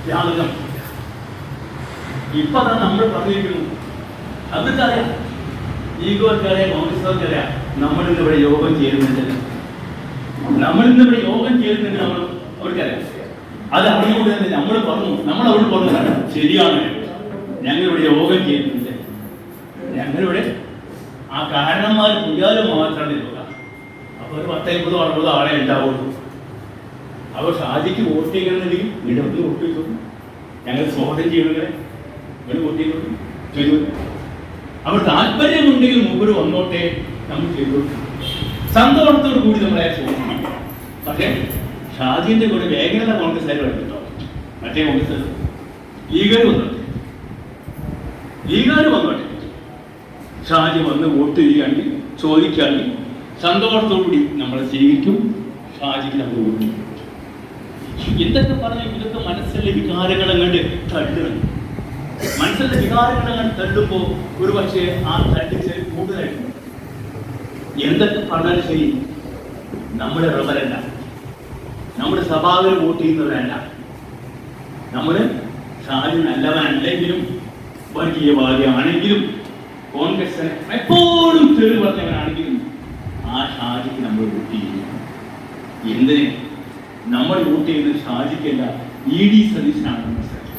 ത്യാഗം. ഇപ്പൊ അതാ നമ്മൾ പറഞ്ഞിരിക്കുന്നു. അവർക്കറിയാം, ഈഗോർക്കറിയാം, കോൺഗ്രസ്സുകാർക്കറിയാം, നമ്മളിന്ന് ഇവിടെ യോഗം ചേരുന്നുണ്ട്, നമ്മളിന്നിവിടെ യോഗം ചേരുന്നുണ്ട്, അവർക്കറിയാം. അത് അറിയുകൊണ്ട് തന്നെ നമ്മൾ പറഞ്ഞു, നമ്മളവിടെ പറഞ്ഞതാണ് ശരിയാണ്, ഞങ്ങളിവിടെ യോഗം ചെയ്യുന്നുണ്ട്. ഞങ്ങളിവിടെ ആ കാരണന്മാർ പുതിയാലും മാത്രമാണ് യോഗ. അപ്പോൾ ഒരു 10-50 ആളെ ഉണ്ടാവുള്ളൂ. അപ്പോൾ ഷാജിക്ക് വോട്ട് ചെയ്യണമെന്നുണ്ടെങ്കിൽ ഇവിടെ വോട്ട് ചെയ്തു, ഞങ്ങൾ സ്വാഗതം ചെയ്യണങ്ങളെ ഇവിടെ വോട്ട് ചെയ്തു. അപ്പോൾ താല്പര്യമുണ്ടെങ്കിൽ മൂപ്പര് വന്നോട്ടെ, നമ്മൾ ചെയ്തു സന്തോഷത്തോടു കൂടി നമ്മളെ ചോദിക്കണം. പക്ഷേ ഷാജിന്റെ കൂടെ വേഗമുള്ള കോൺഗ്രസ്സുകാർ കേട്ടോ, മറ്റേ കോൺഗ്രസ് ലീഗർ വന്നോട്ടെ, ഷാജി വന്ന് വോട്ട് ചെയ്യുകയാണെങ്കിൽ ചോദിക്കുകയാണെങ്കിൽ സന്തോഷത്തോടുകൂടി നമ്മളെ സ്വീകരിക്കും. ഷാജിക്ക് നമ്മൾ വോട്ട് ചെയ്യും. എന്തൊക്കെ പറഞ്ഞു ഇതൊക്കെ മനസ്സിലെ വികാരങ്ങളങ്ങോട്ട് തള്ളുകയാണ്. മനസ്സിലെ വികാരങ്ങളങ്ങോട്ട് തള്ളുമ്പോൾ ഒരു പക്ഷേ ആ തള്ളിച്ച് കൂടുതലായിട്ട് എന്തൊക്കെ പറഞ്ഞാലും ശരി, നമ്മുടെ റബരല്ല, നമ്മുടെ സഭാവിൽ വോട്ട് ചെയ്യുന്നവരല്ല. നമ്മൾ ഷാജി നല്ലവനല്ലെങ്കിലും വർഗീയവാദിയാണെങ്കിലും കോൺഗ്രസിനെ എപ്പോഴും തെളിവ് പറഞ്ഞവനാണെങ്കിലും ആ ഷാജിക്ക് നമ്മൾ വോട്ട് ചെയ്യും. എന്തിന് നമ്മൾ വോട്ട് ചെയ്യുന്നത് ഷാജിക്കല്ല, ED സതീശനാണ് മനസ്സിലാക്കി.